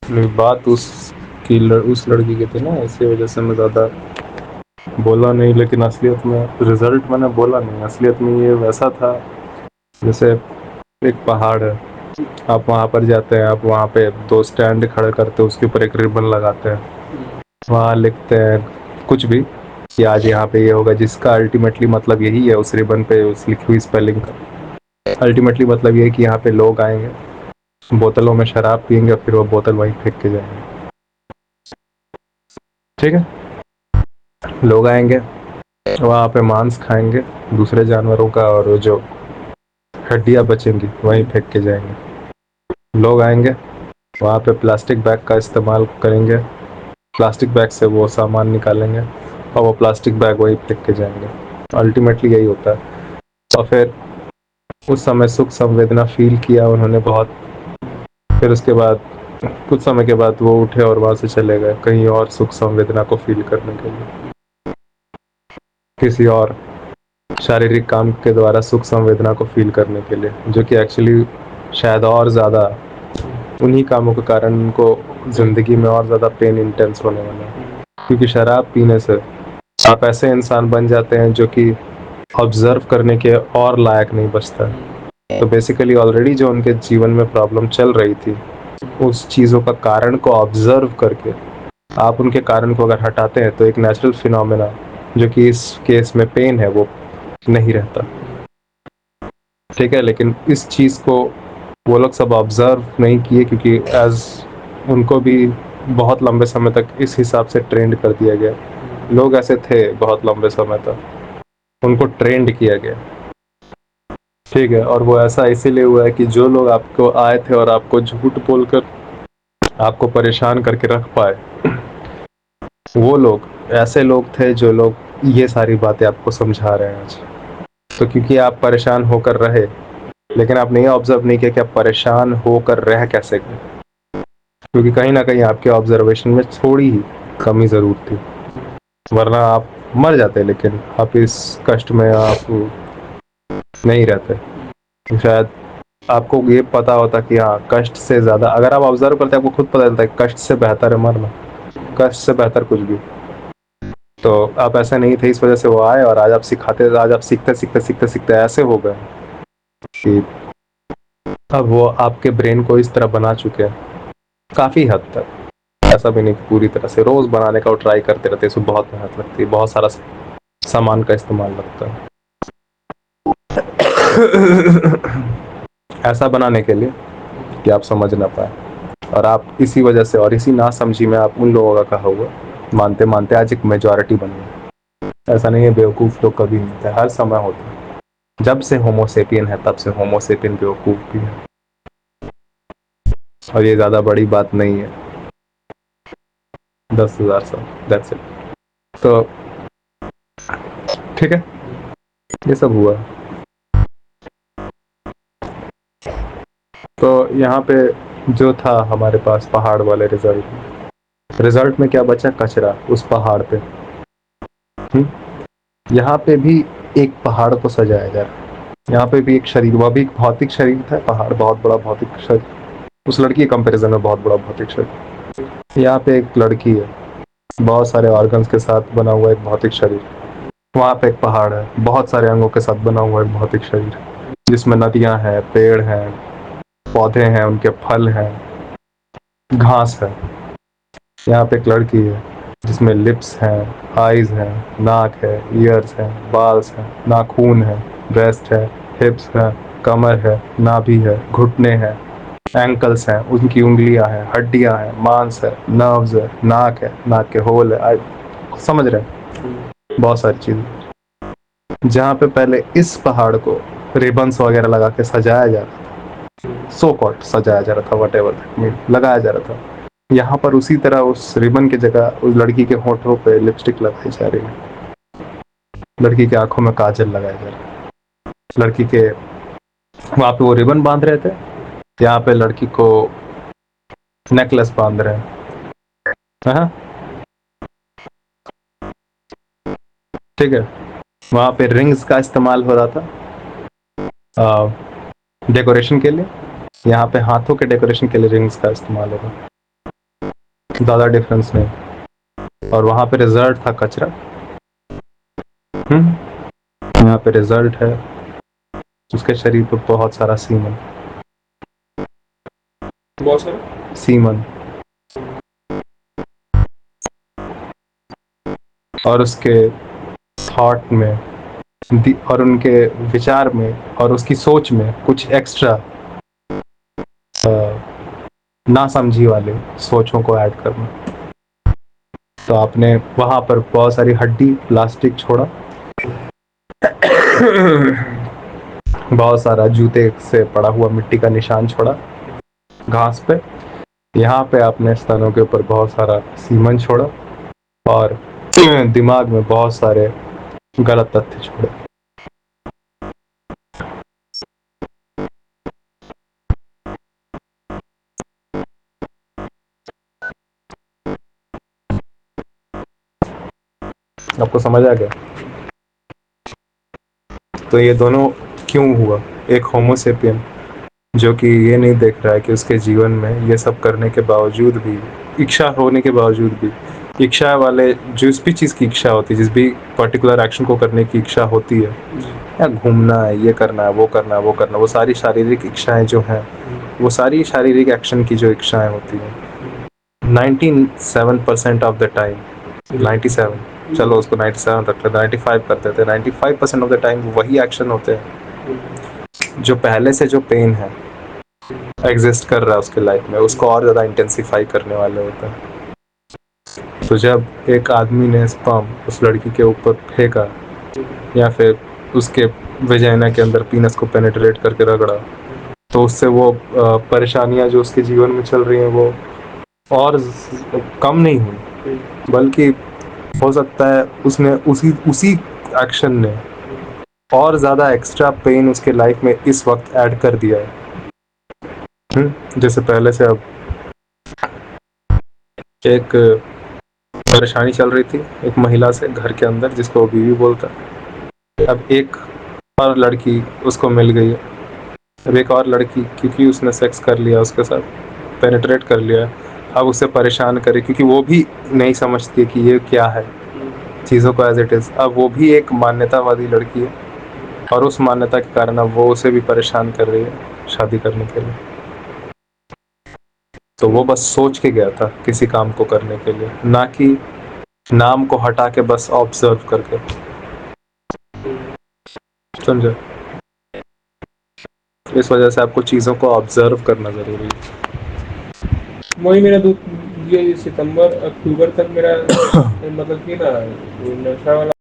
बात उस लड़की की थी ना, इसी वजह से मैं ज़्यादा बोला नहीं। लेकिन असलियत में रिजल्ट मैंने बोला नहीं, असलियत में ये वैसा था जैसे एक पहाड़ है, आप वहाँ पर जाते हैं, आप वहाँ पे 2 स्टैंड खड़े करते हैं, उसके ऊपर एक रिबन लगाते हैं, वहाँ लिखते हैं कुछ भी कि आज यहाँ पे ये होगा, जिसका अल्टीमेटली मतलब यही है उस रिबन पे उस लिखी हुई स्पेलिंग का। अल्टीमेटली मतलब ये है कि यहाँ पे लोग आएंगे, बोतलों में शराब पियेंगे और फिर वो बोतल वहीं फेंक के जाएंगे। ठीक है, लोग आएंगे, वहाँ पे मांस खाएंगे दूसरे जानवरों का, और जो हड्डियाँ बचेंगी वहीं फेंक के जाएंगे। लोग आएंगे, वहाँ पे प्लास्टिक बैग का इस्तेमाल करेंगे, प्लास्टिक बैग से वो सामान निकालेंगे और वो प्लास्टिक बैग वहीं फेंक के जाएंगे। अल्टीमेटली यही होता है। और फिर उस समय सुख संवेदना फील किया उन्होंने बहुत। फिर उसके बाद कुछ समय के बाद वो उठे और वहाँ से चले गए कहीं और सुख संवेदना को फील करने के लिए, किसी और शारीरिक काम के द्वारा सुख संवेदना को फील करने के लिए, जो कि एक्चुअली शायद और ज़्यादा उन्हीं कामों के कारण उनको ज़िंदगी में और ज़्यादा पेन इंटेंस होने वाला है। क्योंकि शराब पीने से आप ऐसे इंसान बन जाते हैं जो कि ऑब्जर्व करने के और लायक नहीं बचता। तो बेसिकली ऑलरेडी जो उनके जीवन में प्रॉब्लम चल रही थी, उस चीज़ों का कारण को ऑब्जर्व करके आप उनके कारण को अगर हटाते हैं तो एक नेचुरल फिनोमेना, जो कि इस केस में पेन है, वो नहीं रहता। ठीक है, लेकिन इस चीज़ को वो लोग सब ऑब्जर्व नहीं किए, क्योंकि एज उनको भी बहुत लंबे समय तक इस हिसाब से ट्रेंड कर दिया गया। लोग ऐसे थे बहुत लंबे समय तक, उनको ट्रेंड किया गया। ठीक है, और वो ऐसा इसीलिए हुआ है कि जो लोग आपको आए थे और आपको झूठ बोलकर आपको परेशान करके रख पाए, वो लोग ऐसे लोग थे जो लोग ये सारी बातें आपको समझा रहे हैं आज। तो क्योंकि आप परेशान होकर रहे, लेकिन आपने ये ऑब्जर्व नहीं किया कि आप परेशान होकर रह कैसे गए, क्योंकि कहीं ना कहीं आपके ऑब्जर्वेशन में थोड़ी ही कमी ज़रूर थी, वरना आप मर जाते। लेकिन आप इस कष्ट में आप नहीं रहते। शायद आपको ये पता होता कि हाँ, कष्ट से ज़्यादा अगर आप ऑब्जर्व करते हैं, आपको खुद पता चलता है कष्ट से बेहतर है मरना, कष्ट से बेहतर कुछ भी। तो आप ऐसा नहीं थे, इस वजह से वो आए और आज आप सीखते सीखते सीखते सीखते ऐसे हो गए कि अब वो आपके ब्रेन को इस तरह बना चुके हैं काफ़ी हद तक। ऐसा भी नहीं कि पूरी तरह से, रोज़ बनाने का वो ट्राई करते रहते हैं, इसमें बहुत मेहनत लगती है, बहुत सारा सामान का इस्तेमाल लगता है ऐसा बनाने के लिए कि आप समझ ना पाए। और आप इसी वजह से और इसी नासमझी में आप उन लोगों का कहा हुआ मानते मानते आज एक मेजॉरिटी बन गए। ऐसा नहीं है, बेवकूफ़ लोग कभी नहीं थे, हर समय होता है। जब से होमोसेपियन है तब से होमोसेपियन बेवकूफ़ भी है, और ये ज़्यादा बड़ी बात नहीं है। 10,000 साल, दैट्स इट। तो ठीक है, ये सब हुआ। तो यहाँ पे जो था हमारे पास पहाड़ वाले रिजल्ट में क्या बचा? कचरा उस पहाड़ पे। यहाँ पे भी एक पहाड़ को सजाया जा रहा है, यहाँ पे भी एक शरीर, वह भी एक भौतिक शरीर था, पहाड़ बहुत बड़ा भौतिक शरीर, उस लड़की के कंपैरिजन में बहुत बड़ा भौतिक शरीर। यहाँ पे एक लड़की है, बहुत सारे ऑर्गन्स के साथ बना हुआ एक भौतिक शरीर। वहाँ पे एक पहाड़ है, बहुत सारे अंगों के साथ बना हुआ एक भौतिक शरीर, जिसमें नदियाँ हैं, पेड़ हैं, पौधे हैं, उनके फल हैं, घास है। यहाँ पे एक लड़की है जिसमें लिप्स हैं, आईज हैं, नाक है, ईयर्स हैं, बाल्स हैं, नाखून है, ब्रेस्ट है, हिप्स है, कमर है, नाभि है, घुटने हैं, एंकल्स हैं, उनकी उंगलियां हैं, हड्डियां हैं, मांस है, नर्व्स है, नाक है, नाक के होल है, समझ रहे हैं, बहुत सारी चीज़ें। जहाँ पे पहले इस पहाड़ को रिबन्स वगैरह लगा के सजाया जा रहा था, सो कॉल्ड सजाया जा रहा था, वट एवर लगाया जा रहा था, यहाँ पर उसी तरह उस रिबन की जगह उस लड़की के होठों पे लिपस्टिक लगाई जा रही है, लड़की की आंखों में काजल लगाया जा रहा है, लड़की के वहाँ पे वो रिबन बांध रहे थे, यहाँ पे लड़की को नेकलेस बांध रहे हैं। हाँ, ठीक है, वहाँ पे रिंग्स का इस्तेमाल हो रहा था डेकोरेशन के लिए, यहाँ पे हाथों के डेकोरेशन के लिए रिंग्स का इस्तेमाल होगा। ज़्यादा डिफरेंस नहीं। और वहाँ पे रिजल्ट था कचरा। यहाँ पे रिजल्ट है उसके शरीर पे बहुत सारा सीमन। बहुत सारा सीमन। और उसके थॉट में और उनके विचार में और उसकी सोच में कुछ एक्स्ट्रा ना समझी वाले सोचों को ऐड करना। तो आपने वहाँ पर बहुत सारी हड्डी प्लास्टिक छोड़ा, बहुत सारा जूते से पड़ा हुआ मिट्टी का निशान छोड़ा घास पे। यहाँ पे आपने स्तनों के ऊपर बहुत सारा सीमन छोड़ा और दिमाग में बहुत सारे गलत तथ्य छोड़े। आपको समझ आ गया? तो ये दोनों क्यों हुआ? एक होमोसेपियन जो कि ये नहीं देख रहा है कि उसके जीवन में ये सब करने के बावजूद भी, इच्छा होने के बावजूद भी, इच्छा वाले जिस भी चीज़ की इच्छा होती है, जिस भी पर्टिकुलर एक्शन को करने की इच्छा होती है, या घूमना है, ये करना है, वो करना है, वो करना है, वो सारी शारीरिक इच्छाएं जो हैं, वो सारी शारीरिक एक्शन की जो इच्छाएं होती हैं, 97% ऑफ द टाइम, 97, चलो उसको 97 तक 95 कर देते हैं, 95% ऑफ द टाइम वही एक्शन होते हैं जो पहले से जो पेन है एग्जिस्ट कर रहा है उसके लाइफ में, उसको और ज़्यादा इंटेंसिफाई करने वाले होते हैं। तो जब एक आदमी ने स्पर्म उस लड़की के ऊपर फेंका या फिर उसके वेजाइना के अंदर पीनस को पेनिट्रेट करके रगड़ा, तो उससे वो परेशानियां जो उसके जीवन में चल रही हैं वो और कम नहीं हुई, बल्कि हो सकता है उसने उसी एक्शन ने और ज़्यादा एक्स्ट्रा पेन उसके लाइफ में इस वक्त ऐड कर दिया है। जैसे पहले से अब एक परेशानी चल रही थी एक महिला से घर के अंदर, जिसको वो बीवी बोलता है। अब एक और लड़की उसको मिल गई है। अब एक और लड़की, क्योंकि उसने सेक्स कर लिया उसके साथ, पेनिट्रेट कर लिया, अब उसे परेशान करे, क्योंकि वो भी नहीं समझती कि ये क्या है, चीज़ों को एज इट इज़। अब वो भी एक मान्यतावादी लड़की है और उस मान्यता के कारण अब वो उसे भी परेशान कर रही है शादी करने के लिए। तो वो बस सोच के गया था किसी काम को करने के लिए, ना कि नाम को हटा के बस ऑब्जर्व करके। समझे? इस वजह से आपको चीज़ों को ऑब्जर्व करना ज़रूरी है। वही मेरा ये सितंबर अक्टूबर तक मेरा मतलब कि ना नशा वाला